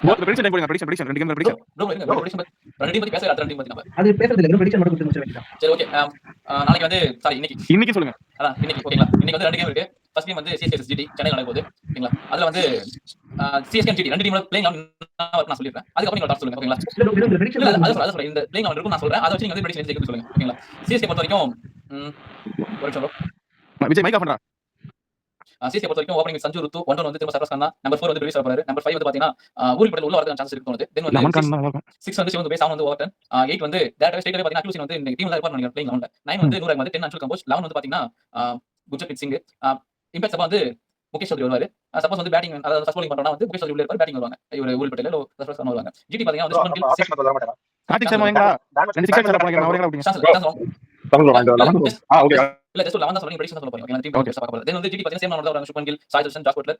Both பிரடிக்ஷன் time போடுங்க. பிரடிக்ஷன் 2 கேம்ல bro பிரடிக்ஷன். Bro இருங்க ப்ரோ பிரடிக்ஷன் ரெண்டு டீம் பத்தி பேசவே அடுத்த ரெண்டு டீம் பத்தி நம்ம. அது பேசுறது இல்ல. வெறும் பிரடிக்ஷன் மட்டும் கொடுத்து முடிச்ச வேண்டியதான். சரி ஓகே. நாளைக்கு வந்து சாரி இன்னைக்கு சொல்லுங்க. அதான் இன்னைக்கு ஓகேங்களா. இன்னைக்கு வந்து ரெண்டு கேம் இருக்கு. ஃபர்ஸ்ட் கேம் வந்து சிஎஸ்கே vs ஜிடி சென்னையில நடக்க போகுது. ஓகேங்களா. அதுல வந்து சிஎஸ்கே ஜிடி ரெண்டு டீமோட பிளேயிங் நான் சொல்லிருக்கேன். அதுக்கப்புறம் நீங்க டாட் சொல்லுங்க ஓகேங்களா. இல்ல இல்ல பிரடிக்ஷன் அது சொல்றேன். இந்த பிளேயிங் இருக்கும் நான் சொல்றேன். அதை வச்சு நீங்க வந்து பிரடிக்ஷன் ஜெயிக்கணும் சொல்லுங்க ஓகேங்களா. சிஎஸ்கே பொறுத்த வரைக்கும் ஒரு நிமிஷம் ப்ரோ. விஜய் மைக் ஆஃப் பண்றா. சிஎஸ்கே பொறுத்த வரைக்கும் ஓப்பனிங் சஞ்சு ருத்து 1 வந்து திரும்ப சர்ப்ரைஸ் பண்ணா. நம்பர் 4 வந்து ரிலீஸ் ஆக போறாரு. நம்பர் 5 வந்து பாத்தீங்கன்னா ஊரி படல உள்ள வரதுக்கு சான்ஸ் இருக்கு தோணுது. தென் வந்து லமன் கான் தான் வரும். 6 வந்து சிவந்து போய் 7 வந்து ஓவர் 8 வந்து டேரக்டா ஸ்ட்ரைட்டாவே பாத்தீங்கன்னா அக்யூசின் வந்து இந்த டீம்ல இருப்பார் நினைக்கிறேன் பிளேயிங் 11. 9 வந்து நூர் அஹ்மத் 10 அன்சுல் கம்போஸ் 11 வந்து பாத்தீங்கன்னா குர்ஜப்ரீத் சிங் இம்பாக்ட் சப்பா வந்து முகேஷ் சௌத்ரி வருவாரு. சப்போஸ் வந்து பேட்டிங் அதாவது ஃபர்ஸ்ட் bowling பண்றனா வந்து முகேஷ் சௌத்ரி உள்ள இருப்பார் பேட்டிங் வருவாங்க. இவரு ஊரி படல சர்ப்ரைஸ் பண்ண வருவாங்க. ஜிடி பாத்தீங்கன்னா வந்து சுமன் கில் கார்த்திக் சர்மா எங்கடா? 2 சிக்ஸ் அடிச்சா போறீங்க. அவரே அப்படிங்க. தமிழ் அந்த 11 ஓகே இல்ல ஜஸ்ட் 11 தான் சொல்றீங்க பிரடிக்ஷன் சொல்ல போறீங்க. ஓகே டீம் பேச பார்க்க போறோம். தென் வந்து ஜிடி பாத்தீங்கன்னா சேம் நம்பர் தான் Shubman Gill Sai Darshan Jos Buttler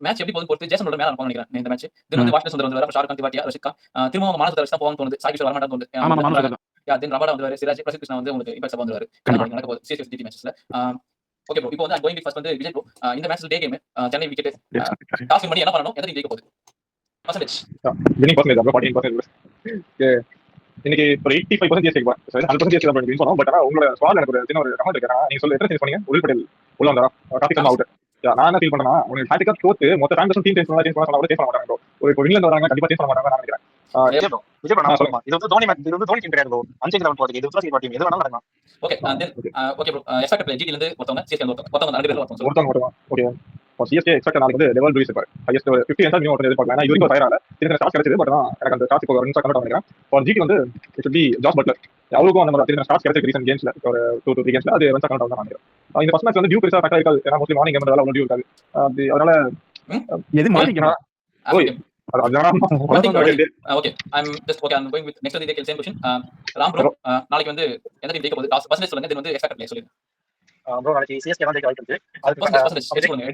match எப்படி போகுது பொறுத்து ஜேசனோட மேல இருப்பாங்க நினைக்கிறேன் இந்த மேட்ச். தென் வந்து வாஷிங்டன் சுந்தர் வந்து வர ஷாருக் காந்தி வாட்டியா ரஷித் கான் திரும்ப அவங்க மானச தான் போவாங்க தோணுது. சாய் கிஷோர் வரமாட்டாங்க தோணுது. ஆமா மானச தான். தென் ரபாடா வந்து வர சிராஜ் பிரசித் கிருஷ்ணா வந்து உங்களுக்கு இம்பாக்ட் சப்பா வந்து வர நடக்க போகுது சிஎஸ்கே ஜிடி மேட்ச்ல. ஓகே ப்ரோ இப்போ வந்து கோயிங் ஃபர்ஸ்ட் வந்து விஜய் ப்ரோ இந்த மேட்ச்ல டே கேம் சென்னை விக்கெட் டாஸ் பண்ணி என்ன பண்ணனும் எதை ஜெயிக்க போகுது பர்சன்டேஜ் வினிங் பர்சன்டேஜ் அப்ப 14% இன்னைக்கு ஒரு 85% ஜெயிச்சிருப்பா. சோ 100% ஜெயிச்சு தான் வின் பண்ணோம். பட் ஆனா உங்களோட ஸ்குவாட்ல எனக்கு ஒரு சின்ன ஒரு கமெண்ட் இருக்கு. நீங்க சொல்ல எத்தனை சேஞ்ச் பண்ணீங்க? உள்ள படல் உள்ள வந்தா கார்த்திக் சர்மா அவுட். நான் என்ன ஃபீல் பண்றேன்னா உங்களுக்கு ஹேட்டிகா தோத்து மொத்த ஃபேன்ஸும் டீம் சேஞ்ச் பண்ணலாம் கூட சேஞ்ச் பண்ண மாட்டாங்க. ஒரு இப்போ வின்ல வராங்க கண்டிப்பா சேஞ்ச் பண்ண மாட்டாங்க நான் நினைக்கிறேன். விஜய் ப்ரோ நான் சொல்லுமா இது வந்து தோனி மேட்ச் இது வந்து தோனி டீம் கிடையாது ப்ரோ. அன்சேஞ்ச் லெவல் போடுறது இது வந்து டீம் எது வேணாலும் நடக்கலாம். Okay then okay bro expect play GT ல இருந்து ஒருத்தவங்க சிஎஸ்கே ல ஒருத்தவங்க ரெண்டு பேர்ல ஒருத்தவங்க ஓகே சிஎஸ்கே எக்ஸ்பெக்ட் நாளைக்கு வந்து லெவல் லூயிஸ் இருப்பார். ஹையஸ்ட் 50 ரன்ஸ் மினிமம் ஓடுறது எதிர்பார்க்கலாம். இது வரைக்கும் ஃபயர் ஆல சின்ன ஸ்டார்ட் கிடைச்சது. பட் எனக்கு அந்த ஸ்டார்ட் இப்போ ரன்ஸ் கன்வெர்ட் பண்ணிக்கிறேன். ஃபார் ஜிடி வந்து it should be Jos Buttler. அவருக்கும் அந்த மாதிரி ஸ்டார்ட் கிடைச்சது ரீசன்ட் கேம்ஸ்ல ஒரு 2-3 கேம்ஸ்ல அது ரன்ஸ் கன்வெர்ட் ஆகும் நினைக்கிறேன். இந்த ஃபர்ஸ்ட் மேட்ச் வந்து டியூ பெருசா ஃபேக்டர் இருக்காது. ஏன்னா மோஸ்ட்லி மார்னிங் கேம் அதனால டியூ இருக்காது. அதனால எது மாறிக்கணும்? Okay I'm just okay I'm going with next the same question. Ram bro நாளைக்கு வந்து எந்த டீம் ஜெயிக்க போகுது டாஸ் பர்சன்டேஜ் சொல்லுங்க. தென் வந்து எக்ஸ்பெக்ட் பிளே சொல்லுங்க. ப்ரோ நாளைக்கு சிஎஸ்கே தான் ஜெயிக்க வாய்ப்பு இருக்கு. அதுக்கு எட்ஜ் கொடுங்க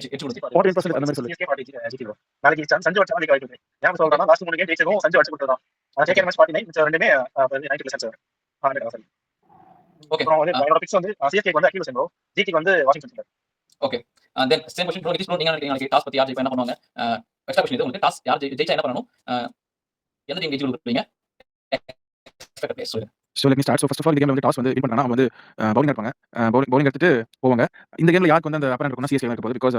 14% அந்த மாதிரி சொல்லு. CSK party GT bro. நாளைக்கு சஞ்சு வச்சா ஜெயிக்க வாய்ப்பு இருக்கு. ஏன் சொல்றேன்னா லாஸ்ட் 3 கேம் ஜெயிச்சதும் சஞ்சு வச்சு கொடுத்ததான். ஜெயிக்க மேட்ச் 49 மிச்ச ரெண்டுமே 90% சார். 100 சரி. ஓகே ப்ரோ என்னோட பிக்ஸ் வந்து சிஎஸ்கே வந்து அக்யூஸ் ப்ரோ. ஜிடி வந்து Washington sir. Okay then same question bro Nitish bro நீங்க நாளைக்கு டாஸ் பத்தி யார் ஜெயிப்பா என்ன பண்ணுவாங்க? எக்ஸ்ட்ரா क्वेश्चन இது உங்களுக்கு டாஸ் யார் ஜெயிச்சா என்ன பண்ணனும்? எந்த டீம் ஜெயிச்சு கொடுப்பீங்க? எக்ஸ்பெக்ட் பிளே சொல்லுங்க. So let me start. So first of all, இந்த கேம்ல வந்து டாஸ் வந்து வின் பண்ணானா அவங்க வந்து பவுலிங் எடுப்பாங்க. பவுலிங் எடுத்துட்டு போவாங்க. இந்த கேம்ல யாருக்கு வந்து அந்த அப்பரண்ட் இருக்கும்னா சிஎஸ்கே இருக்க போகுது. பிகாஸ்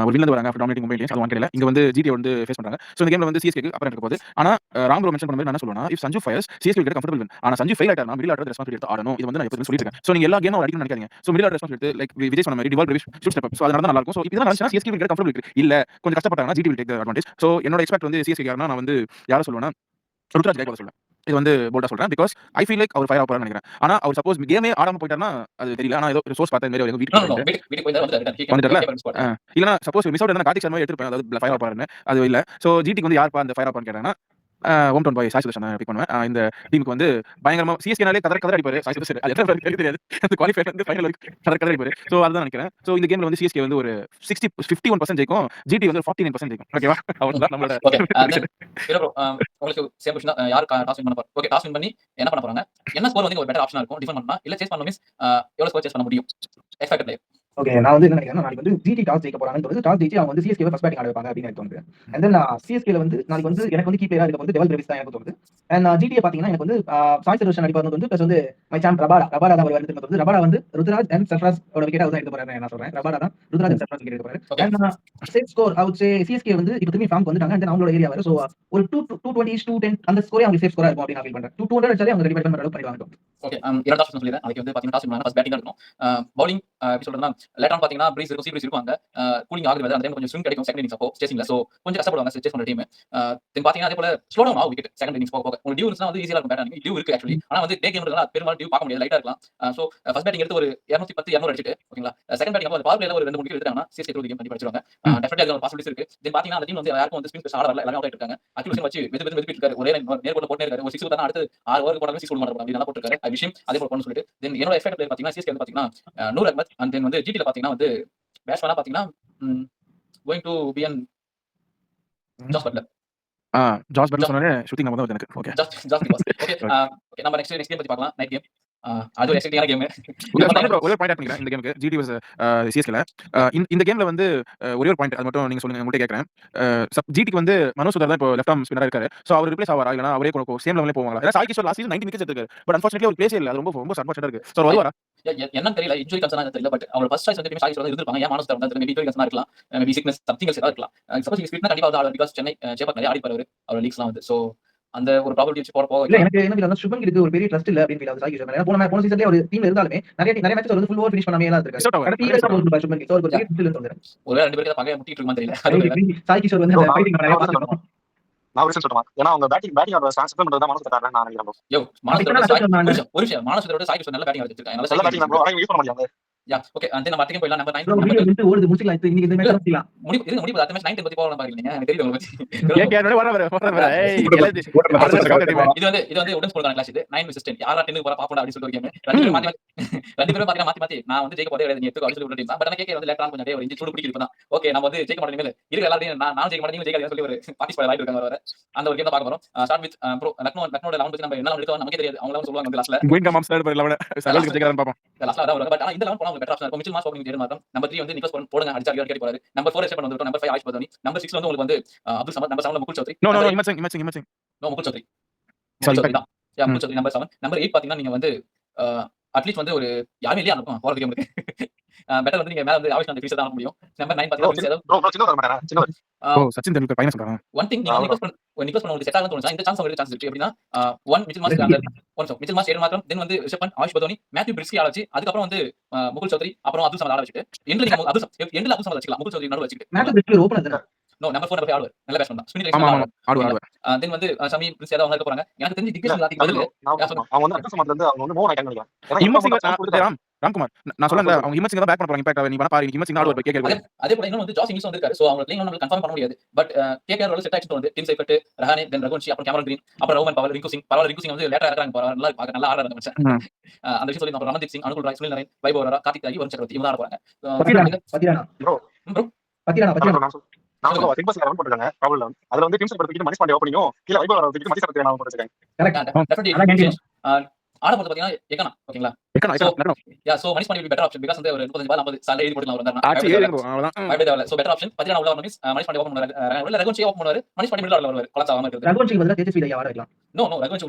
ஒரு வின்ல வராங்க ஆஃப்டர் டாமினேட்டிங் மும்பை இந்தியன்ஸ் அது வாங்கல. இங்க வந்து ஜிடி வந்து ஃபேஸ் பண்றாங்க. சோ இந்த கேம்ல வந்து சிஎஸ்கேக்கு அப்பரண்ட் இருக்க போகுது. ஆனா ராம் ப்ரோ மென்ஷன் பண்ண மாதிரி நான் என்ன சொல்றேன்னா if Sanju fires CSK will get comfortable win. ஆனா சஞ்சு ஃபெயில் ஆயிட்டாருனா மிடில் ஆர்டர் ரெஸ்பான்சிபிலிட்டி எடுத்து ஆடணும். இது வந்து நான் எப்பவும் சொல்லிட்டு இருக்கேன். சோ நீங்க எல்லா கேமும் அடிக்கணும்னு நினைக்காதீங்க. So middle order responsibility like Vijay சொன்ன மாதிரி Dewald Brevis should step up. So அதனால தான் நல்லா இருக்கும். சோ இதுதான் நடந்துச்சுனா சிஎஸ்கே will get comfortable இருக்கு. இல்ல கொஞ்சம் கஷ்டப்பட்டாங்கன்னா GT will take the advantage. So என்னோட எக்ஸ்பெக்ட் வந்து சிஎஸ்கே யாருன்னா நான் வந்து யாரை சொல்லுவேன்னா ருத்ராஜ் கைக்வாட் சொல்றேன். இது வந்து போல்டா சொல்றேன். பிகாஸ் ஐ ஃபீல் லைக் அவர் ஃபயர் ஆக போறான்னு நினைக்கிறேன். ஆனா அவர் சப்போஸ் கேமே ஆடாம போயிட்டாருன்னா அது தெரியல. ஆனா ஏதோ ஒரு சோர்ஸ் பார்த்தேன் மாதிரி வீட்டுக்கு வந்துட்டல. இல்லனா சப்போஸ் மிஸ் அவுட் இருந்தா கார்த்திக் சர்மா எடுத்துப்பேன். அதாவது ஃபயர் ஆக போறாருன்னு அது இல்ல. சோ ஜிடிக்கு வந்து யார்ப்பா அந்த ஃபயர் ஆக போறான்னு கேட்டாங்கன்னா ஹோம் டவுன் பாய் சாய் சுதர்ஷன் பிக் பண்ணுவேன். இந்த டீமுக்கு வந்து பயங்கரமா சிஎஸ்கே நாலே கதற அடிப்பாரு சாய் சுதர்ஷன். அது எத்தனை பேருக்கு தெரியாது. அந்த குவாலிஃபயர் வந்து ஃபைனல் வரைக்கும் கதற அடிப்பாரு. சோ அதுதான் நினைக்கிறேன். சோ இந்த கேம்ல வந்து சிஎஸ்கே வந்து ஒரு 51% ஜெயிக்கும். ஜிடி வந்து 49% ஜெயிக்கும். ஓகேவா? அவ்வளவுதான் நம்மளோட ஓகே இல்ல ப்ரோ உங்களுக்கு சேம் क्वेश्चन தான் யார் டாஸ் வின் பண்ண போறாங்க? ஓகே டாஸ் வின் பண்ணி என்ன பண்ண போறாங்க? என்ன ஸ்கோர் வந்து ஒரு பெட்டர் ஆப்ஷனா இருக்கும் டிஃபெண்ட் பண்ணா இல்ல சேஸ் பண்ணனும் மீன்ஸ் எவ்வளவு ஸ்கோர் சேஸ் பண்ண முடியும்? எக்ஸ்பெக்ட் பிளே ஓகே நான் வந்து என்ன நினைக்கிறேன் நாளைக்கு வந்து ஜிடி டாஸ் ஜெயிக்க போறாங்கன்னு தோணுது. டாஸ் ஜெயிச்சு அவங்க வந்து சிஎஸ்கே ஃபர்ஸ்ட் பேட்டிங் ஆட வைப்பாங்க அப்படின்னு எனக்கு தோணுது. அண்ட் தென் சிஎஸ்கேல வந்து நாளைக்கு வந்து எனக்கு வந்து கீ பிளேயரா இருக்க வந்து டெவல் பிரவிஸ் தான் எனக்கு தோணுது. அண்ட் ஜிடியை பாத்தீங்கன்னா எனக்கு வந்து சாய் சுதர்ஷன் அடிப்பாரு வந்து பிளஸ் வந்து மை சாம் ரபாடா தான் வருவாரு திரும்ப தோணுது. ரபாடா வந்து ருத்ராஜ் அண்ட் சர்ஃப்ராஸ் ஓட விக்கெட் அவர் எடுத்து போறாரு நான் சொல்றேன். ரபாடா தான் ருத்ராஜ் அண்ட் சர்ஃப்ராஸ் விக்கெட் எடுத்து போறாரு. And safe score out say CSK வந்து இப்போ திரும்பி ஃபார்ம் வந்துட்டாங்க. அண்ட் அவங்களோட ஏரியா வர சோ ஒரு 220-210 அந்த ஸ்கோரே அவங்க சேஃப் ஸ்கோரா இருக்கும் அப்படின்னு நான் ஃபீல் பண்றேன். 200 அடிச்சாலே அவங்க ரெடி பண்ற அளவுக்கு பண்ணிடுவாங்க. ஓகே இரண்டாவது ஆப்ஷன் சொல்லிறேன். நாளைக்கு வந்து பாத்தீங்கன்னா டாஸ் வின் ஃபர்ஸ்ட் பேட்டிங் தான் இருக்கும். பவுலிங் எப்படி சொல்றதுன்னா லேட் ஆன் பாத்தீங்கன்னா பிரீஸ் இருக்கும் சீ இருக்கும். அங்க கூலிங் ஆகுது அந்த டைம் கொஞ்சம் ஸ்விங் கிடைக்கும் செகண்ட் இன்னிங்ஸ் அப்போ சேசிங்ல. சோ கொஞ்சம் கஷ்டப்படுவாங்க சேஸ் பண்ற டீம். தென் பாத்தீங்கன்னா அதே போல ஸ்லோ டவுன் ஆகும் விக்கெட் செகண்ட் இன்னிங்ஸ் போக உங்களுக்கு டியூ இருந்தா வந்து ஈஸியா இருக்கும் பேட்டிங். டியூ இருக்கு ஆக்சுவலி. ஆனா வந்து டே கேம்ன்றதால பெரும்பாலும் டியூ பார்க்க முடியாது லைட்டா இருக்கலாம். சோ ஃபர்ஸ்ட் பேட்டிங் எடுத்து ஒரு 210 200 அடிச்சிட்டு ஓகேங்களா. செகண்ட் பேட்டிங் அப்போ அந்த பவர் பிளேல ஒரு 2 3 விக்கெட் எடுத்தாங்கன்னா சிஎஸ்கே த்ரூ கேம் பண்ணி படிச்சிருவாங்க. டெஃபினெட்லி அதுல பாசிபிலிட்டிஸ் இருக்கு. தென் பாத்தீங்கன்னா அந்த டீம் வந்து யாருக்கும் வந்து ஸ்பின் ஆட வரல எல்லாமே அவுட் ஆயிட்டு இருக்காங்க. அக்யூஷன் வச்சு வெது இருக்காரு. ஒரே நேர்கோட்ல போட்டே இருக்காரு. ஒரு 6 தான அடுத்து 6 ஓவர் போடாம 6 கோல் மாட்டறாங்க. அப்படி நல்லா போட்டுருக்காரு. அது விஷயம் அதே போல பண்ணு சொல்லிட்டு தென் என்னோட எக்ஸ்பெக்ட் பிளேயர் பாத்தீங்கன்னா சிஎஸ்கே வந்து பாத்தீங்கன்னா நூர் அஹ்மத் அண்ட் தென் வந்து ஜிடில பாத்தீங்கன்னா வந்து பேட்ஸ்மேனா பாத்தீங்கன்னா going to be an Jos Buttler. Jos Buttler சொன்னாலே ஷூட்டிங் நம்ம தான் எனக்கு. ஓகே ஜாஸ் ஓகே ஓகே நம்ம நெக்ஸ்ட் கேம் பத்தி பார்க்கலாம். நைட் கேம் அது ஒரு எக்ஸைட்டிங்கான கேம். ஒரே ஒரு பாயிண்ட் ஆட் பண்ணிக்கிறேன் இந்த கேமுக்கு ஜிடி vs சிஎஸ்கேல. இந்த கேம்ல வந்து ஒரே ஒரு பாயிண்ட் அது மட்டும் நீங்க சொல்லுங்க உங்கள்ட்ட கேட்கிறேன். ஜிடிக்கு வந்து மனோஜ் சுதார் தான் இப்போ லெஃப்ட் ஆர்ம் ஸ்பின்னரா இருக்காரு. சோ அவர் ரிப்ளேஸ் ஆவாரா இல்லனா அவரே சேம் லெவல்ல போவாங்களா? ஏன்னா Sai Kishore last season 19 wickets எடுத்திருக்காரு. பட் அன்பார்ச்சுனேட்லி அவர் பிளேஸ் இல்ல. அது ரொம்ப ரொம்ப அன்பார்ச்சுனேட்டா இருக்கு. சோ வருவாரா? என்னன்னு தெரியல. இன்ஜுரி கன்சர்னா தெரியல. பட் அவங்க ஃபர்ஸ்ட் சாய்ஸ் வந்து சாய் கிஷோர் இருந்திருப்பாங்க. ஏன் மனோஜ் சுதார் மேபி இன்ஜுரி கன்சர்னா இருக்கலாம். மேபி சிக்னஸ் சம்திங் எல்ஸ் இருக்கலாம். சப்போஸ் இஸ் ஃபிட்னா கண்டிப்பா ஆடுவார். பிகாஸ் சென்னை சேப்பாக் நிறைய ஆடிப்பாரு அவரு. அவர் லீக்ஸ்லாம் வந்து. சோ அந்த ஒரு ப்ராபபிலிட்டி வச்சு போறப்போ இல்ல எனக்கு என்ன ஃபீல் ஆகுது, சுபன் கிட்ட ஒரு பெரிய ட்ரஸ்ட் இல்ல அப்படின்னு ஃபீல் ஆகுது சாய் கிஷோர் மேல. ஏன்னா போன சீசன்லயே ஒரு டீம்ல இருந்தாலுமே நிறைய மேட்சஸ் வந்து ஃபுல் ஓவர் ஃபினிஷ் பண்ணாம எல்லாம் இருக்காரு. கடைசியில தான் ஒரு சுபன் கிட்ட ஒரு பெரிய ட்ரஸ்ட் இல்லன்னு தோணுது. ஒருவேளை ரெண்டு பேருக்கு பகைய முட்டிட்டு இருக்குமா தெரியல. சாய் கிஷோர் வந்து அந்த ஃபைட்டிங் நிறைய பார்த்துட்டோம். நான் ஒரு விஷயம் சொல்லட்டுமா? ஏன்னா அவங்க பேட்டிங் ஆடுற ஸ்டான்ஸ் பண்றது தான் மனசு தட்டாருன்னு நான் நினைக்கிறேன் bro. யோ மானஸ் ஒரு விஷயம் மானஸ் சுதாரோட சாய் கிஷோர் நல்ல பேட்டிங் வச்சிருக்காங்க. நல்ல பேட்டிங் தான் bro. ஆனா யூஸ் பண்ண மாட்டாங்க. யா ஓகே அந்த நம்ம அட்டைக்கு போயிடலாம். நம்பர் 9 வீடியோ வந்து ஓடுது முடிச்சுக்கலாம். இன்னைக்கு இந்த மேட்ச் முடிக்கலாம். முடிவு அடுத்த மேட்ச் 9 பத்தி போகலாம் பாருங்க. எனக்கு தெரியும் உங்களுக்கு. கேகேஆர் வர ஏய் இது வந்து உடன் ஸ்கோர் கிளாஸ் இது 9 vs 10 யாரா 10 போற பாப்போம் அப்படி சொல்லிட்டு ஒரு கேம். ரெண்டு பேரும் மாத்தி நான் வந்து ஜெயிக்க போறதே கிடையாது. நீ எடுத்து சொல்லி விட்டுட்டீங்க. பட் எனக்கு வந்து லேட்டர் ஆன் கொஞ்சம் ஒரு இன்ஜி சூடு பிடிக்குது இப்பதான். ஓகே நம்ம வந்து ஜெயிக்க மாட்டேங்க இருக்கு எல்லாரும் நான் ஜெயிக்க மாட்டேங்க ஜெயிக்காதீங்க சொல்லி ஒரு பார்ட்டிசிபேட் ஆயிட்டு இருக்காங்க வர. அந்த ஒரு கேம் தான் பார்க்க போறோம். ஸ்டார்ட் வித் ப்ரோ லக்னோட 11 நம்ம என்ன எடுத்தோம் நமக்கே தெரியாது. அவங்க எல்லாம் சொல்லுவாங்க லாஸ்ட்ல கோயிங் கமாம் ஸ்டார்ட் பண்ணல 11 சகலுக்கு ஜெயிக்கறான்னு பாப்போம். லாஸ்ட்ல வர பட் இந்த 11 போனா உங்களுக்கு பெட்டர் ஆப்ஷன் இருக்கும். மிச்சல் மாஸ் ஓபனிங் தேர்வு மாத்தம். நம்பர் 3 வந்து நிக்கோஸ் போடுங்க அடிச்சா கேட் போறாரு. நம்பர் 4 ஸ்டெப் வந்துட்டோம். நம்பர் 5 ஆயிஷ் பதனி. நம்பர் 6 வந்து உங்களுக்கு வந்து Abdul Samad. Number 7 Mukul Choudhary. No imaging no Mukul Choudhary. Sorry தான். Yeah Mukul Choudhary number 7. Number 8 பாத்தீங்கன்னா நீங்க வந்து அட்லீஸ்ட் வந்து ஒரு யாருமே இல்லையா அனுப்பும் போற கேம் இருக்கு. பெட்டர் வந்து நீங்க மேல வந்து ஆவேஷ் அந்த ஃபீச்சர் தான் முடியும். நம்பர் 9 பாத்தீங்கன்னா bro சின்ன வர மாட்டாரா? சின்ன சச்சின் தெண்டுல்கர் பையன் சொல்றாங்க. ஒன் திங் நீங்க நிக்கோஸ் பண்ண உங்களுக்கு செட் ஆகணும் தோணுச்சா? இந்த சான்ஸ் உங்களுக்கு சான்ஸ் இருக்கு. எப்படின்னா மிச்சல் மாஸ் மிச்சல் மாஸ் ஏழு மாத்திரம் தென் வந்து ரிஷப் பண்ட் ஆயுஷ் பதோனி மேத்யூ பிரிஸ்கி ஆட வச்சு அதுக்கப்புறம் வந்து முகுல் சௌத்ரி அப்புறம் அப்துல் சமத் ஆட வச்சுட்டு எண்ட்ல நீங்க அப்துல் சமத் வச்சுக்கலாம். முகுல் சௌத்ரி நடுவுல வச்சுட்டு மேட்ச் பிரிஸ்கி ஓபனர் தான. நோ நம்பர் 4 நம்பர் ஆடுவார். நல்ல பேட்ஸ்மேன் தான். ஸ்பின்னிங் ஆமா ஆடுவார். தென் வந்து சமி பிரின்ஸ் ஏதாவது அவங்க இருக்க போறாங்க. எனக்கு தெரிஞ்சு டிகேஷன் லாத்திக்கு பதில் அவங்க வந்து அப்துல் சமத்ல இருந்து அவங்க வந்து மூவ் ஆயிட்டாங்க நினைக்கிறேன். ஏன்னா இமேஜிங் ராம்குமார் நான் சொல்றேன் அவங்க இமேஜிங் தான் பேக் பண்ண போறாங்க. இம்பாக்ட் நீ பண்ண பாரு இமேஜிங் ஆடுவார் கேகேஆர். அதே போல இன்னும் வந்து ஜாஸ் இங்கிலீஷ் வந்திருக்காரு. சோ அவங்க பிளேயிங் நம்ம கன்ஃபார்ம் பண்ண முடியாது. பட் கேகேஆர் ரோல செட் ஆயிச்சு தோணுது. டீம் சைஃபர்ட் ரஹானே தென் ரகுன்ஷி அப்புறம் கேமரன் கிரீன் அப்புறம் ரோமன் பவல் ரிங்கு சிங் பரவாயில்ல. ரிங்கு சிங் வந்து லேட்டா இருக்காங்க பரவாயில்ல நல்லா பார்க்க நல்லா ஆடுறாங்க மச்சான். அந்த விஷயம் சொல்லி நம்ம ரமன்தீப் சிங் அனுகுல் ராய் சுனில் நரேன் வைபவ் ராரா கார்த்திக் தாகி வருண் சக்கரவர்த்தி இவங்க ஆட போறாங்க. பத்திரானா நான் சொல்ல சிம்பிள்ஸ் 11 போட்டுருக்காங்க. ப்ராப்ளம் 11 அதுல வந்து டீம் சைஃபர்ட் தூக்கிட்டு மணிஷ் பாண்டே ஓபனிங்கும் கீழ வைபவ் ராரா தூக்கிட்டு மணிஷ் பாண்டே போட்டுருக்காங்க. டெஃபினெட்லி ஆட போறது பாத்தீங்கன்னா எக்கனா ஓகேங்களா. Yeah so Manish Pandey better option because வந்து ஒரு 35 பால் 50 சாலை எழுதி போடலாம் வந்தாருன்னா ஆச்சு ஏறிடும் அவ்வளவுதான். வைபவ் தேவல சோ பெட்டர் ஆப்ஷன் பத்திரானா உள்ள வரணும். மணிஷ் பாண்டே ஓபன் பண்ணுவாரு. இல்ல ரகுன்ஷி ஓபன் பண்ணுவாரு. மணிஷ் பாண்டே மிடில் ஆடல வருவாரு. கொலச்சா ஆகாம இருக்குது. ரகுன்ஷி பதிலா தேஜஸ்வி தையா ஆட வைக்கலாம். நோ ரகுன்ஷி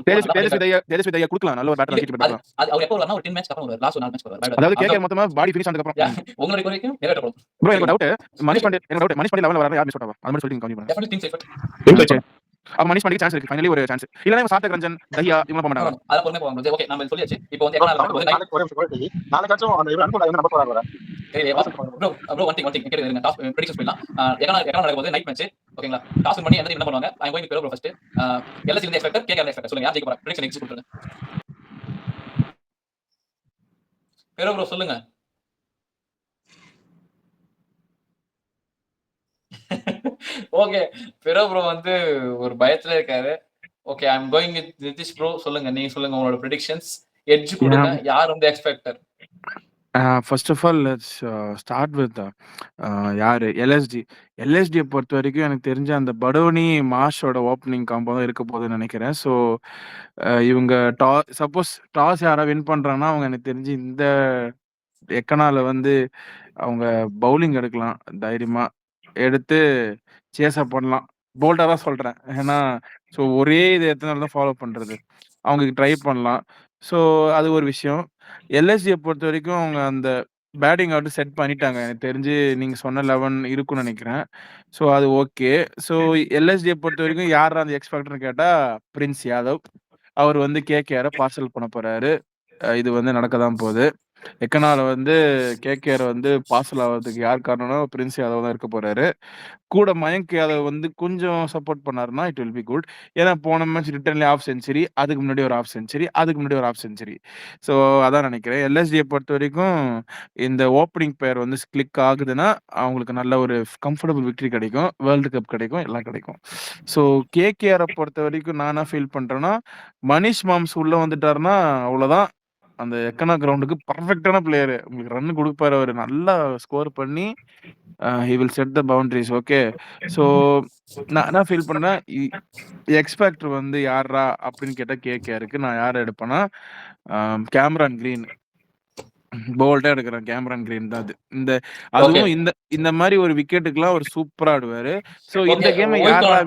தேஜஸ்வி தையா குடுக்கலாம். நல்ல ஒரு பேட்டர் கீப் பண்ணுவாங்க. அது அவர் எப்போ வரனா ஒரு 10 மேட்ச் அப்புறம் வருவார். லாஸ்ட் 4 மேட்ச் வருவார். அதாவது கேகேஆர் மொத்தமா பாடி ஃபினிஷ் ஆனதுக்கு அப்புறம் உங்களுக்கு வரைக்கும் நிறைவேற்ற போறோம். ப்ரோ எனக்கு டவுட் மணிஷ் பாண்டே லெவல்ல வரா யார் மிஸ் பண்ணவா அது மட்டும் சொல்லி கம்மி பண்ணுங்க. டெஃபினெட்லி டீம் சைஃபர்ட் அப்ப மணிஷ் பாண்டே சான்ஸ் இருக்கு. ஃபைனலி ஒரு சான்ஸ் இல்லனா சார்த்தக் ரஞ்சன் தஹியா இவங்க போக மாட்டாங்க. அத பொறுமையா போவாங்க. ஓகே நம்ம சொல்லியாச்சு. இப்போ வந்து எக்கனா நாளைக்காச்சும் அந்த அனுகூல வந்து நம்பர் போறாங்க. ப்ரோ ஒன் திங் கேக்குறீங்க டாஸ் பிரெடிக்ஷன்ஸ் பண்ணலாம். எக்கனா நடக்கும்போது நைட் மேட்ச் ஓகேங்களா. டாஸ் பண்ணி என்ன பண்ணுவாங்க? I am going to bro first. LSC இந்த எக்ஸ்பெக்டர் கேகேஆர் எக்ஸ்பெக்டர் சொல்லுங்க. யார் ஜெயிக்க போறா? பிரெடிக்ஷன் எக்ஸிக்யூட் பண்ணுங்க. ப்ரோ சொல்லுங்க. ஓகே ப்ரோ வந்து ஒரு பயத்துல இருக்காரு. Okay I am going with Nitish bro. சொல்லுங்க நீங்க சொல்லுங்க உங்களோட பிரெடிக்ஷன்ஸ் எட்ஜ் கொடுங்க. யார் வந்து expected? First of all let's start with யாரு எல்எஸ்டியை பொறுத்த வரைக்கும் எனக்கு தெரிஞ்ச அந்த படோனி மாஷோட ஓப்பனிங் காம்போ தான் இருக்க போகுதுன்னு நினைக்கிறேன். ஸோ இவங்க சப்போஸ் டாஸ் யாரா வின் பண்றாங்கன்னா அவங்க எனக்கு தெரிஞ்சு இந்த எக்கனால வந்து அவங்க பவுலிங் எடுக்கலாம். தைரியமா எடுத்து சேஸா பண்ணலாம். போல்டா தான் சொல்றேன். ஏன்னா ஸோ ஒரே இது எத்தனை நாள் தான் ஃபாலோ பண்றது. அவங்க ட்ரை பண்ணலாம். ஸோ அது ஒரு விஷயம். எல்எஸ்டியை பொறுத்த வரைக்கும் அவங்க அந்த பேட்டிங் ஆர்டர் செட் பண்ணிட்டாங்க. எனக்கு தெரிஞ்சு நீங்க சொன்ன 11 இருக்கும்னு நினைக்கிறேன். ஸோ அது ஓகே. ஸோ எல்எஸ்டியை பொறுத்த வரைக்கும் யாரா அந்த எக்ஸ்பெக்டர்னு கேட்டா பிரின்ஸ் யாதவ். அவர் வந்து கேகேஆரை பார்சல் பண்ண போறாரு. இது வந்து நடக்க தான் போகுது. எக்கனால வந்து கேகேஆர் வந்து பார்சல் ஆகிறதுக்கு யார் காரணம்னா பிரின்ஸ் யாதவ் தான் இருக்க போறாரு. கூட மயங்க் யாதவ் வந்து கொஞ்சம் சப்போர்ட் பண்ணாருன்னா இட் வில் பி குட். ஏன்னா போன மேட்ச் ரிட்டர்ன்லேயே ஆஃப் செஞ்சுரி, அதுக்கு முன்னாடி ஒரு ஆஃப் செஞ்சுரி, அதுக்கு முன்னாடி ஒரு ஆஃப் செஞ்சுரி. ஸோ அதான் நினைக்கிறேன். எல்எஸ்டியை பொறுத்த வரைக்கும் இந்த ஓப்பனிங் பேர் வந்து கிளிக் ஆகுதுன்னா அவங்களுக்கு நல்ல ஒரு கம்ஃபர்டபுள் விக்டரி கிடைக்கும். வேர்ல்டு கப் கிடைக்கும். எல்லாம் கிடைக்கும். ஸோ கேகேஆரை பொறுத்த வரைக்கும் நான் என்ன ஃபீல் பண்றேன்னா மனிஷ் மாம்ஸ் உள்ள வந்துட்டாருன்னா அவ்வளோதான். அந்த எக்கனா கிரவுண்டுக்கு பெர்ஃபெக்ட்டான பிளேயரு. உங்களுக்கு ரன் குடுப்பாரு அவரு. நல்லா ஸ்கோர் பண்ணி he will set the boundaries. Okay. So நான் என்ன ஃபீல் பண்ணேன், எக்ஸ் ஃபேக்டர் வந்து யார்றா அப்படின்னு கேட்டா கேகேஆருக்கு. நான் யார எடுப்பேன்னா, கேமரான் கிரீன். போல்டா எடுக்குறேன். கேமரான் கிரீன் தான் அது. ஓகே. அதுவும் இந்த மாரி ஒரு விக்கெட்டுக்குலாம் அவரு சூப்பரா ஆடுவாரு. ஸோ இந்த ஓகே. கேம ஹூ இஸ் யார்றா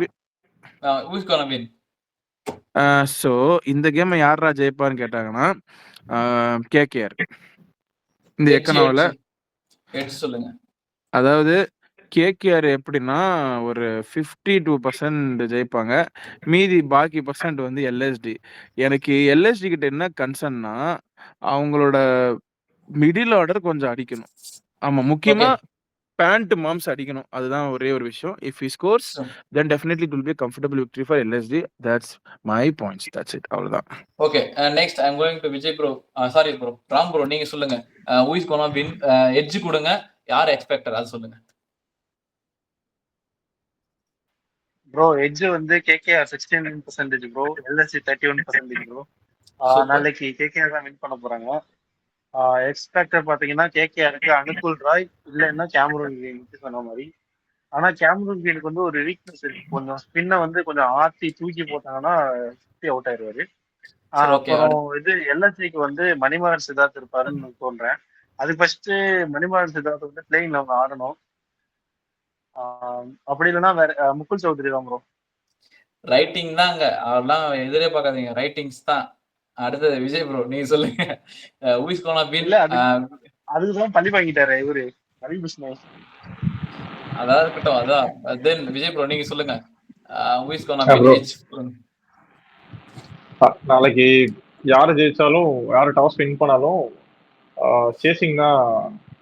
கோனா வின்? ஸோ இந்த கேம யார்றா ஜெயிப்பான்னு கேட்டாங்கன்னா, கேகேஆர். இந்த எக்கனாவுல எட்ஜ் சொல்லுங்க. அதாவது கேகேஆர் எப்படின்னா, ஒரு 52% ஜெயிப்பாங்க. மீதி பாக்கி பெர்சன்ட் வந்து எல்எஸ்டி. எனக்கு எல்எஸ்டி கிட்ட என்ன கன்சர்ன்னா, அவங்களோட மிடில் ஆர்டர் கொஞ்சம் அடிக்கணும். ஆமா, முக்கியமா ஓகே. பேண்ட் மாம்ஸ் அடிக்கணும். அதுதான் ஒரே ஒரு விஷயம். If he scores So, then definitely it will B a comfortable victory for LSD. That's my points. That's it. அவ்வளவுதான். Okay. Next I am going to Vijay bro. Sorry bro. Ram bro நீங்க சொல்லுங்க. Who is gonna win? Edge கொடுங்க. யார் expected அது சொல்லுங்க. Bro edge வந்து KKR 16% bro, LSG 31% bro. Super. நாளைக்கு KKR தான் வின் பண்ண போறாங்க. எக்ஸ்பெக்டர் பாத்தீங்கன்னா கேகேஆருக்கு அனுகுல் ராய் இல்லைன்னா கேமரூன் கிரீன் சொன்ன மாதிரி. ஆனா கேமரூன் கிரீனுக்கு வந்து ஒரு வீக்னஸ் இருக்கு. கொஞ்சம் ஸ்பின்னை வந்து கொஞ்சம் ஆத்தி தூக்கி போட்டாங்கன்னா அவுட் ஆயிடுவாரு. சரி, ஓகே. அப்புறம் இது எல்எஸ்சிக்கு வந்து மணிமாறன் சித்தார்த் இருப்பாருன்னு தோன்றேன். அதுக்கு ஃபர்ஸ்ட் மணிமாறன் சித்தார்த் வந்து பிளேயிங்ல அவங்க ஆடணும். அப்படி இல்லைன்னா வேற முகுல் சௌத்ரி தான் ப்ரோ. ரைட்டிங் தாங்க. அதெல்லாம் எதிரே பார்க்காதீங்க. ரைட்டிங்ஸ் தான். அடுத்தது விஜய் ப்ரோ நீங்க சொல்லுங்க. Who is gonna win? இல்ல அதுக்குதான் பழி வாங்கிட்டாரு இவரு ரவி பிஸ்னஸ். அதாவது இருக்கட்டும். அதான் தென் விஜய் ப்ரோ நீங்க சொல்லுங்க. Who is gonna bro. Win? நாளைக்கு யாரு ஜெயிச்சாலும் யாரு டாஸ் வின் பண்ணாலும் சேசிங் தான்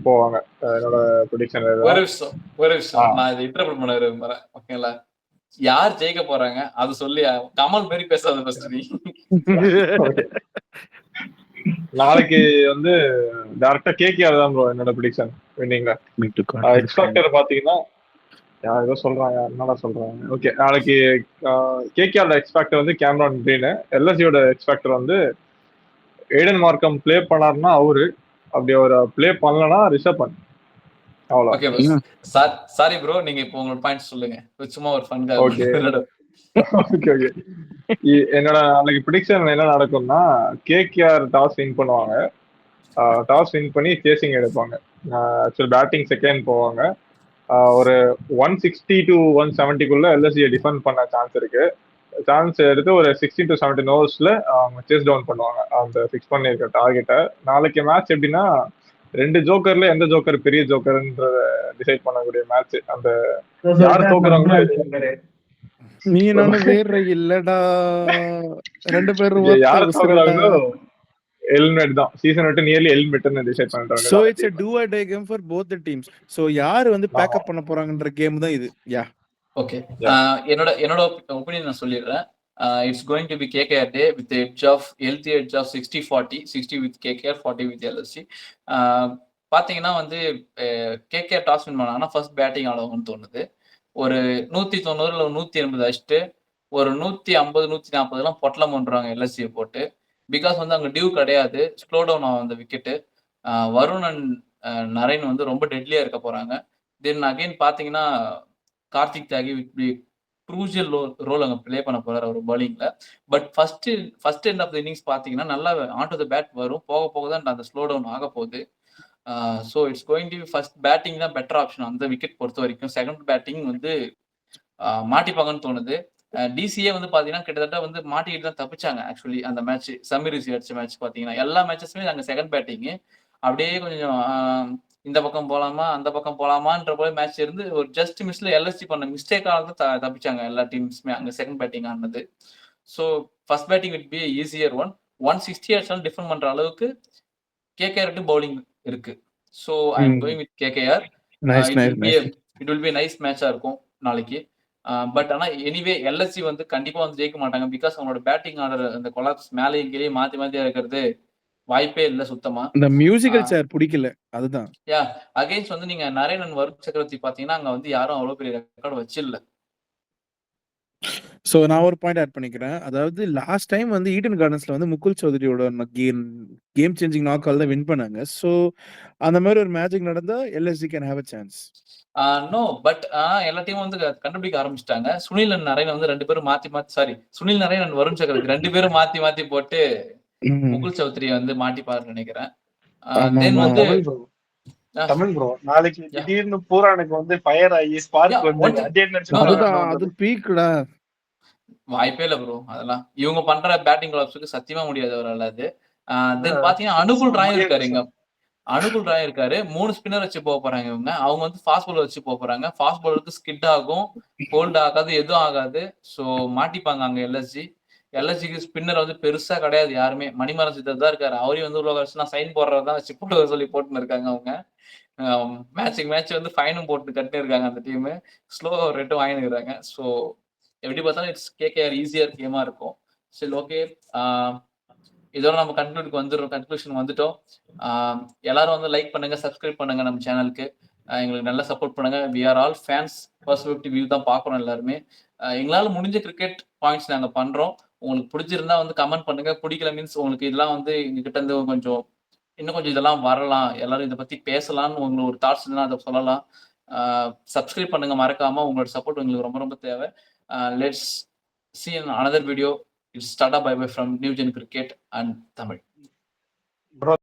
போவாங்க. என்னோட ப்ரெடிக்ஷன் ஒரு விஷயம் நான் இதை இன்டர்பிரட் பண்ண விரும்புறேன். ஓகேங்களா? யார் ஜெயிக்க போறாங்க அது சொல்லி கமல் மாரி பேசாத ஃபர்ஸ்ட் நீ. நாளைக்கு வந்து டைரக்டா கேகேஆர் தான் ப்ரோ என்னோட ப்ரெடிக்ஷன் வின்னிங்ல. எக்ஸ்பெக்டர் பாத்தீங்கன்னா யார் ஏதோ சொல்றாங்க, என்னடா சொல்றாங்க. ஓகே, நாளைக்கு கேகேஆர் எக்ஸ்பெக்டர் வந்து கேமரான் கிரீன். எல்எஸ்சியோட எக்ஸ்பெக்டர் வந்து ஏடன் மார்க்கம் பிளே பண்ணாருன்னா அவரு, அப்படி ஒரு பிளே பண்ணலன்னா ரிஷப் பண்ட். அவ்வளோ. ஓகே சாரி ப்ரோ நீங்க இப்போ உங்களோட பாயிண்ட்ஸ் சொல்லுங்க. சும்மா ஒரு ஃபன்கா. Okay okay okay. என்னோட நாளைக்கு ப்ரெடிக்ஷன் என்ன நடக்கும்னா, கேகேஆர் டாஸ் வின் பண்ணுவாங்க. டாஸ் வின் பண்ணி சேசிங் எடுப்பாங்க. ஆக்சுவல் பேட்டிங் செகண்ட் போவாங்க. ஒரு 160 to 170 எல்எஸ்சியை டிஃபெண்ட் பண்ண சான்ஸ் இருக்கு. சான்ஸ் எடுத்து ஒரு 16 to 17 ஓவர்ஸ்ல அவங்க சேஸ் டவுன் பண்ணுவாங்க அந்த ஃபிக்ஸ் பண்ணியிருக்க டார்கெட்டை. நாளைக்கு மேட்ச் எப்படின்னா, 2 ஜோக்கர்ல எந்த ஜோக்கர் பெரிய ஜோக்கர்ன்றத டிசைட் பண்ணக்கூடிய மேட்ச். அந்த யார் தோக்குறாங்களோ நீ நானும் வேற இல்லடா 2 பேரும் யார் தோக்குறாங்களோ எலிமினேட் தான். சீசன் விட்டு நியர்லி எலிமினேட்னு டிசைட் பண்ணிட்டாங்க. So it's a do or die game for both the teams. So யார் வந்து பேக்கப் பண்ண போறாங்கன்ற கேம் தான் இது. Yeah okay. என்னோட ஒபினியன் நான் சொல்லிடுறேன். It's going to be KKR day with healthy edge of 60-40, 60 with KKR, 40 with LSG. பாத்தீங்கன்னா வந்து கேகேஆர் டாஸ் வின் பண்ணாங்கன்னா ஃபர்ஸ்ட் பேட்டிங் ஆடுவாங்கன்னு தோணுது. ஒரு 190 இல்லை 180 அடிச்சுட்டு ஒரு 150, 140 பொட்டலம் பண்றாங்க எல்எஸ்சியை போட்டு. பிகாஸ் வந்து அங்க டியூ கிடையாது, ஸ்லோ டவுன் ஆகும் அந்த விக்கெட்டு. வருண் அண்ட் நரேன் வந்து ரொம்ப டெட்லியா இருக்க போறாங்க. தென் அகைன் பாத்தீங்கன்னா கார்த்திக் தியாகி க்ரூஷியல் ரோல் அங்க பிளே பண்ண போறாரு அவர் பவுலிங்ல. But first end of the innings பாத்தீங்கன்னா நல்லா ஆன் டு த பேட் வரும். போக போக தான் அந்த ஸ்லோ டவுன் ஆக போகுது. So it's going to be first batting தான் பெட்டர் ஆப்ஷன் அந்த விக்கெட் பொறுத்த வரைக்கும். செகண்ட் பேட்டிங் வந்து மாட்டிப்பாங்கன்னு தோணுது. டிசிஏ வந்து பாத்தீங்கன்னா கிட்டத்தட்ட வந்து மாட்டிக்கிட்டு தான் தப்பிச்சாங்க. ஆக்சுவலி அந்த மேட்ச் சமீரிசி அடிச்ச மேட்ச் பாத்தீங்கன்னா எல்லா மேட்சஸுமே அங்க செகண்ட் பேட்டிங் அப்படியே கொஞ்சம் இந்த பக்கம் போலாமா அந்த பக்கம் போலாமான்ற போல மேட்ச் இருந்து ஒரு ஜஸ்ட் மிஸ்ல எல்எஸ்சி பண்ண மிஸ்டேக்காக தான் தப்பிச்சாங்க எல்லா டீம்ஸுமே அங்க செகண்ட் பேட்டிங் ஆனது. So first batting will be easier one. 160 அடிச்சாலும் டிஃபெண்ட் பண்ற அளவுக்கு கேகேஆர் பவுலிங் இருக்கு. So I am going with KKR. It will be nice மேட்சா இருக்கும் நாளைக்கு. பட் ஆனா எனிவே எல்எஸ்சி வந்து கண்டிப்பா வந்து ஜெயிக்க மாட்டாங்க. பிகாஸ் அவங்களோட பேட்டிங் ஆர்டர் அந்த கொலாப்ஸ் மேலேயும் கீழே மாத்தி இருக்கிறது வாய்ப்பே இல்ல சுத்தமா. இந்த மியூசிக்கல் சேர் பிடிக்கல அதுதான். யா அகைன்ஸ்ட் வந்து நீங்க நரேன் வருண் சக்கரவர்த்தி பாத்தீங்கன்னா அங்க வந்து யாரும் அவ்வளவு பெரிய ரெக்கார்டு வச்சில்ல. ஸோ நான் ஒரு பாயிண்ட் ஆட் பண்ணிக்கிறேன். அதாவது லாஸ்ட் டைம் வந்து ஈடன் கார்டன்ஸ்ல வந்து முகுல் சௌத்ரியோட கேம் சேஞ்சிங் நாக் கால் தான் வின் பண்ணாங்க. ஸோ அந்த மாதிரி ஒரு மேஜிக் நடந்தா LSG can have a chance. No but எல்லா டீமும் வந்து கண்டுபிடிக்க ஆரம்பிச்சிட்டாங்க. சுனில் அண்ட் நரேன் வந்து 2 பேரும் மாத்தி சுனில் நரேன் அண்ட் வருண் சக்கரவர்த்தி 2 பேரும் மாத்தி போட்டு முகுல் சௌத்ரி வந்து மாட்டிப்பாருன்னு நினைக்கிறேன். தென் வந்து தமிழ் ப்ரோ நாளைக்கு திடீர்னு பூரானுக்கு வந்து ஃபயர் ஆகி ஸ்பார்க் வந்து அது பீக்டா வாய்ப்பே இல்ல ப்ரோ. அதெல்லாம் இவங்க பண்ற பேட்டிங் கிளப்ஸ்க்கு சத்தியமா முடியாது அவரால அது. தென் பாத்தீங்கன்னா அனுகுல் ராய் இருக்காரு இங்க. அனுகுல் ராய் இருக்காரு. 3 ஸ்பின்னர் வச்சு போக போறாங்க இவங்க. அவங்க வந்து ஃபாஸ்ட் பாலர் வச்சு போக போறாங்க. ஃபாஸ்ட் பாலருக்கு ஸ்கிட் ஆகும், ஹோல்ட் ஆகாது, எதுவும் ஆகாது. சோ மாட்டிப்பாங்க அங்க எல்எஸ்ஜிக்கு ஸ்பின்னர் வந்து பெருசா கிடையாது யாருமே. மணிமாறன் சித்தர் தான் இருக்காரு. அவரையும் வந்து உள்ள வச்சு நான் சைன் போடுறதா வச்சு போட்டு சொல்லி போட்டுன்னு இருக்காங்க அவங்க. மேட்ச் வந்து ஃபைனும் போட்டு கட்டினு இருக்காங்க அந்த டீம். ஸ்லோ ரேட்டும் வாங்கினுக்கிறாங்க. ஸோ எப்படி பார்த்தாலும் இட்ஸ் கேகேஆர் ஈஸியர் கேமா இருக்கும். சரி ஓகே, இதோட நம்ம கன்க்ளூஷன் வந்துட்டோம். எல்லாரும் வந்து லைக் பண்ணுங்க, சப்ஸ்கிரைப் பண்ணுங்க நம்ம சேனலுக்கு. எங்களுக்கு நல்லா சப்போர்ட் பண்ணுங்க. We are all fans, perspective view தான் பார்க்குறோம் எல்லாருமே. எங்களால் முடிஞ்ச கிரிக்கெட் பாயிண்ட்ஸ் நாங்கள் பண்றோம். உங்களுக்கு பிடிச்சிருந்தா வந்து கமெண்ட் பண்ணுங்க. பிடிக்கல மீன்ஸ் உங்களுக்கு இதெல்லாம் வந்து எங்ககிட்ட இருந்து இன்னும் கொஞ்சம் இதெல்லாம் வரலாம், எல்லாரும் இதை பத்தி பேசலாம்னு உங்களுக்கு ஒரு தாட்ஸ் இருந்தா அதை சொல்லலாம். சப்ஸ்கிரைப் பண்ணுங்க மறக்காம. உங்களோட சப்போர்ட் எங்களுக்கு ரொம்ப ரொம்ப தேவை. Let's see in another video. It's Tata bye bye from New Gen Cricket and Tamil. Bro,